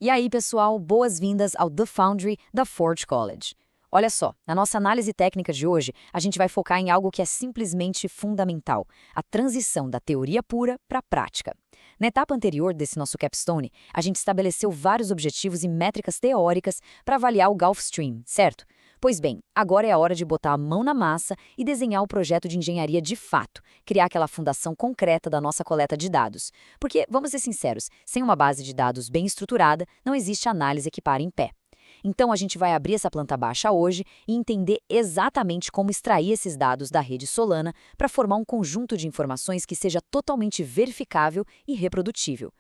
E aí, pessoal, boas-vindas ao The Foundry da Ford College. Olha só, na nossa análise técnica de hoje, a gente vai focar em algo que é simplesmente fundamental, a transição da teoria pura para a prática. Na etapa anterior desse nosso capstone, a gente estabeleceu vários objetivos e métricas teóricas para avaliar o Gulfstream, certo? Pois bem, agora é a hora de botar a mão na massa e desenhar o projeto de engenharia de fato, criar aquela fundação concreta da nossa coleta de dados. Porque, vamos ser sinceros, sem uma base de dados bem estruturada, não existe análise que pare em pé. Então, a gente vai abrir essa planta baixa hoje e entender exatamente como extrair esses dados da rede Solana para formar um conjunto de informações que seja totalmente verificável e reprodutível.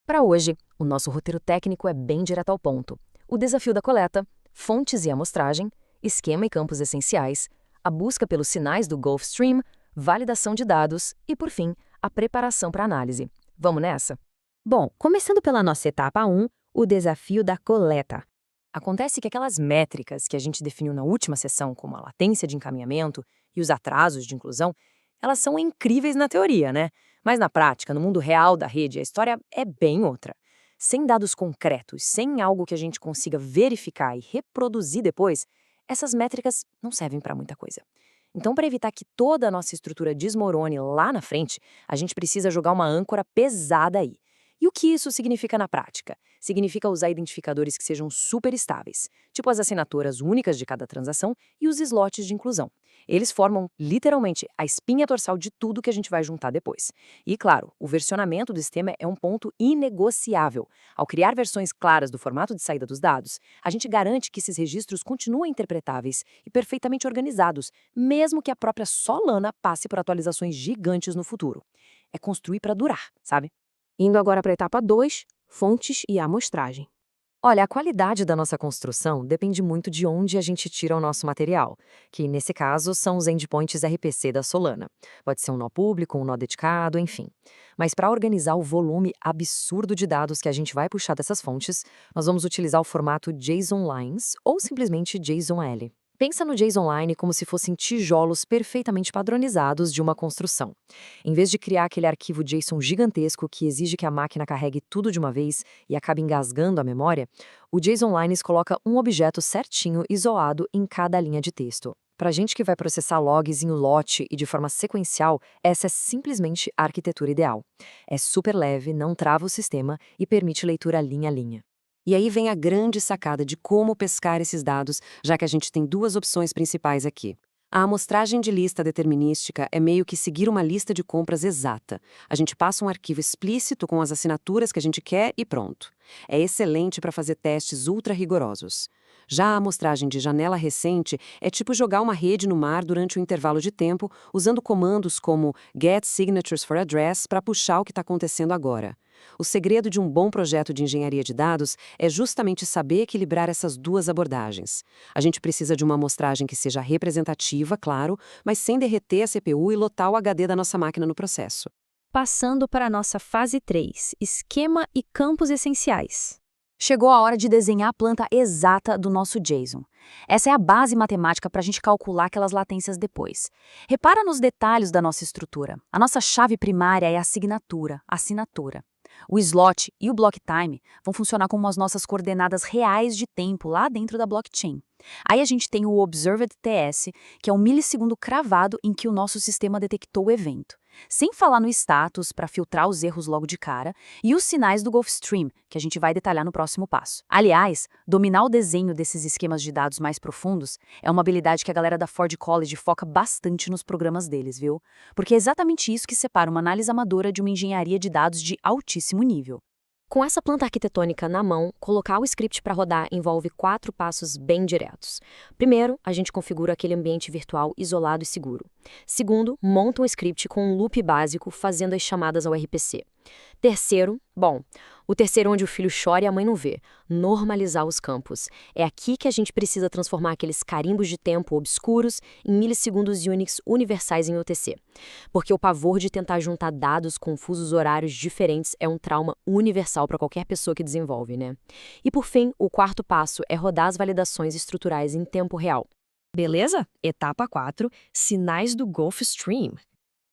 Para hoje, o nosso roteiro técnico é bem direto ao ponto. O desafio da coleta, fontes e amostragem, esquema e campos essenciais, a busca pelos sinais do Gulfstream, validação de dados e, por fim, a preparação para análise. Vamos nessa? Bom, começando pela nossa etapa 1, o desafio da coleta. Acontece que aquelas métricas que a gente definiu na última sessão, como a latência de encaminhamento e os atrasos de inclusão, elas são incríveis na teoria, né? Mas na prática, no mundo real da rede, a história é bem outra. Sem dados concretos, sem algo que a gente consiga verificar e reproduzir depois, essas métricas não servem para muita coisa. Então, para evitar que toda a nossa estrutura desmorone lá na frente, a gente precisa jogar uma âncora pesada aí. E o que isso significa na prática? Significa usar identificadores que sejam super estáveis, tipo as assinaturas únicas de cada transação e os slots de inclusão. Eles formam, literalmente, a espinha dorsal de tudo que a gente vai juntar depois. E, claro, o versionamento do sistema é um ponto inegociável. Ao criar versões claras do formato de saída dos dados, a gente garante que esses registros continuem interpretáveis e perfeitamente organizados, mesmo que a própria Solana passe por atualizações gigantes no futuro. É construir para durar, sabe? Indo agora para a etapa 2, fontes e amostragem. Olha, a qualidade da nossa construção depende muito de onde a gente tira o nosso material, que nesse caso são os endpoints RPC da Solana. Pode ser um nó público, um nó dedicado, enfim. Mas para organizar o volume absurdo de dados que a gente vai puxar dessas fontes, nós vamos utilizar o formato JSON Lines ou simplesmente JSON-L. Pensa no JSON-Line como se fossem tijolos perfeitamente padronizados de uma construção. Em vez de criar aquele arquivo JSON gigantesco que exige que a máquina carregue tudo de uma vez e acabe engasgando a memória, o JSON-Lines coloca um objeto certinho isolado em cada linha de texto. Para a gente que vai processar logs em um lote e de forma sequencial, essa é simplesmente a arquitetura ideal. É super leve, não trava o sistema e permite leitura linha a linha. E aí vem a grande sacada de como pescar esses dados, já que a gente tem duas opções principais aqui. A amostragem de lista determinística é meio que seguir uma lista de compras exata. A gente passa um arquivo explícito com as assinaturas que a gente quer e pronto. É excelente para fazer testes ultra rigorosos. Já a amostragem de janela recente é tipo jogar uma rede no mar durante um intervalo de tempo, usando comandos como get signatures for address para puxar o que está acontecendo agora. O segredo de um bom projeto de engenharia de dados é justamente saber equilibrar essas duas abordagens. A gente precisa de uma amostragem que seja representativa, claro, mas sem derreter a CPU e lotar o HD da nossa máquina no processo. Passando para a nossa fase 3, esquema e campos essenciais. Chegou a hora de desenhar a planta exata do nosso JSON. Essa é a base matemática para a gente calcular aquelas latências depois. Repara nos detalhes da nossa estrutura. A nossa chave primária é a assinatura. O slot e o block time vão funcionar como as nossas coordenadas reais de tempo lá dentro da blockchain. Aí a gente tem o Observed TS, que é o milissegundo cravado em que o nosso sistema detectou o evento. Sem falar no status, para filtrar os erros logo de cara, e os sinais do Gulfstream, que a gente vai detalhar no próximo passo. Aliás, dominar o desenho desses esquemas de dados mais profundos é uma habilidade que a galera da Ford College foca bastante nos programas deles, viu? Porque é exatamente isso que separa uma análise amadora de uma engenharia de dados de altíssimo nível. Com essa planta arquitetônica na mão, colocar o script para rodar envolve 4 passos bem diretos. Primeiro, a gente configura aquele ambiente virtual isolado e seguro. Segundo, monta um script com um loop básico fazendo as chamadas ao RPC. Terceiro, o terceiro onde o filho chora e a mãe não vê, normalizar os campos. É aqui que a gente precisa transformar aqueles carimbos de tempo obscuros em milissegundos Unix universais em OTC. Porque o pavor de tentar juntar dados com fusos horários diferentes é um trauma universal para qualquer pessoa que desenvolve, né? E por fim, o quarto passo é rodar as validações estruturais em tempo real. Beleza? Etapa 4, sinais do Gulfstream.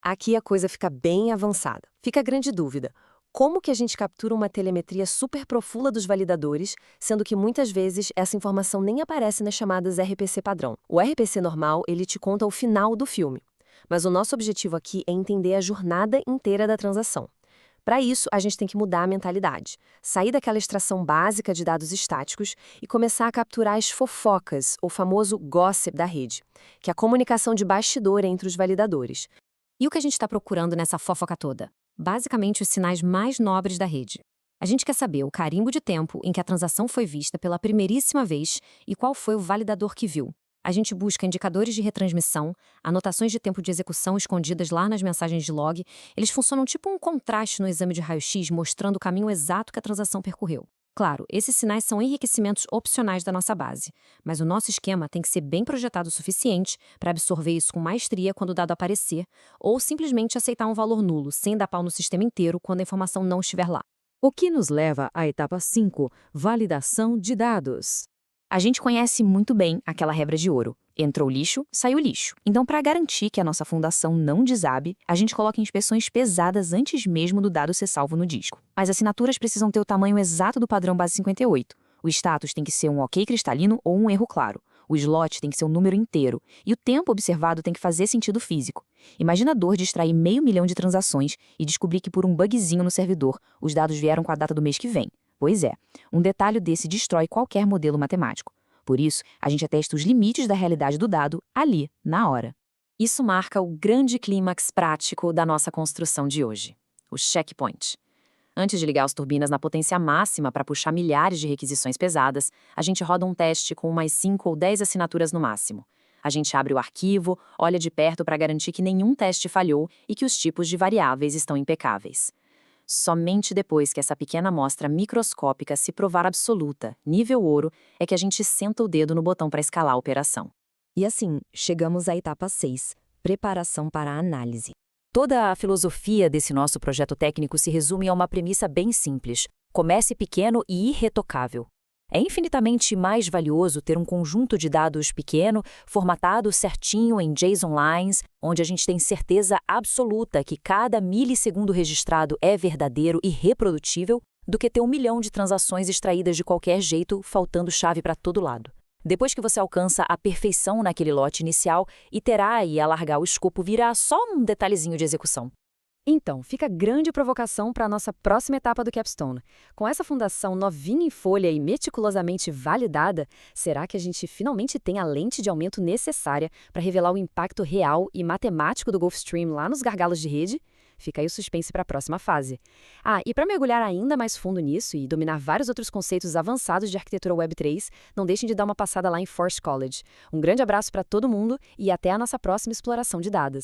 Aqui a coisa fica bem avançada. Fica a grande dúvida. como que a gente captura uma telemetria super profunda dos validadores, sendo que muitas vezes essa informação nem aparece nas chamadas RPC padrão. O RPC normal, ele te conta o final do filme. Mas o nosso objetivo aqui é entender a jornada inteira da transação. Para isso, a gente tem que mudar a mentalidade, sair daquela extração básica de dados estáticos e começar a capturar as fofocas, o famoso gossip da rede, que é a comunicação de bastidor entre os validadores. E o que a gente está procurando nessa fofoca toda? Basicamente, os sinais mais nobres da rede. A gente quer saber o carimbo de tempo em que a transação foi vista pela primeiríssima vez e qual foi o validador que viu. A gente busca indicadores de retransmissão, anotações de tempo de execução escondidas lá nas mensagens de log. Eles funcionam tipo um contraste no exame de raio-x, mostrando o caminho exato que a transação percorreu. Claro, esses sinais são enriquecimentos opcionais da nossa base, mas o nosso esquema tem que ser bem projetado o suficiente para absorver isso com maestria quando o dado aparecer, ou simplesmente aceitar um valor nulo, sem dar pau no sistema inteiro quando a informação não estiver lá. O que nos leva à etapa 5, validação de dados. A gente conhece muito bem aquela regra de ouro. Entrou lixo, saiu lixo. Então, para garantir que a nossa fundação não desabe, a gente coloca inspeções pesadas antes mesmo do dado ser salvo no disco. As assinaturas precisam ter o tamanho exato do padrão base 58. O status tem que ser um OK cristalino ou um erro claro. O slot tem que ser um número inteiro. E o tempo observado tem que fazer sentido físico. Imagina a dor de extrair 500 mil de transações e descobrir que por um bugzinho no servidor, os dados vieram com a data do mês que vem. Pois é, um detalhe desse destrói qualquer modelo matemático. Por isso, a gente atesta os limites da realidade do dado ali, na hora. Isso marca o grande clímax prático da nossa construção de hoje, o checkpoint. Antes de ligar as turbinas na potência máxima para puxar milhares de requisições pesadas, a gente roda um teste com umas 5 ou 10 assinaturas no máximo. A gente abre o arquivo, olha de perto para garantir que nenhum teste falhou e que os tipos de variáveis estão impecáveis. Somente depois que essa pequena amostra microscópica se provar absoluta, nível ouro, é que a gente senta o dedo no botão para escalar a operação. E assim, chegamos à etapa 6, preparação para a análise. Toda a filosofia desse nosso projeto técnico se resume a uma premissa bem simples: comece pequeno e irretocável. É infinitamente mais valioso ter um conjunto de dados pequeno, formatado certinho em JSON lines, onde a gente tem certeza absoluta que cada milissegundo registrado é verdadeiro e reprodutível, do que ter 1 milhão de transações extraídas de qualquer jeito, faltando chave para todo lado. Depois que você alcança a perfeição naquele lote inicial, iterar e alargar o escopo vira só um detalhezinho de execução. Então, fica grande provocação para a nossa próxima etapa do Capstone. Com essa fundação novinha em folha e meticulosamente validada, será que a gente finalmente tem a lente de aumento necessária para revelar o impacto real e matemático do Gulfstream lá nos gargalos de rede? Fica aí o suspense para a próxima fase. E para mergulhar ainda mais fundo nisso e dominar vários outros conceitos avançados de arquitetura Web3, não deixem de dar uma passada lá em Force College. Um grande abraço para todo mundo e até a nossa próxima exploração de dados.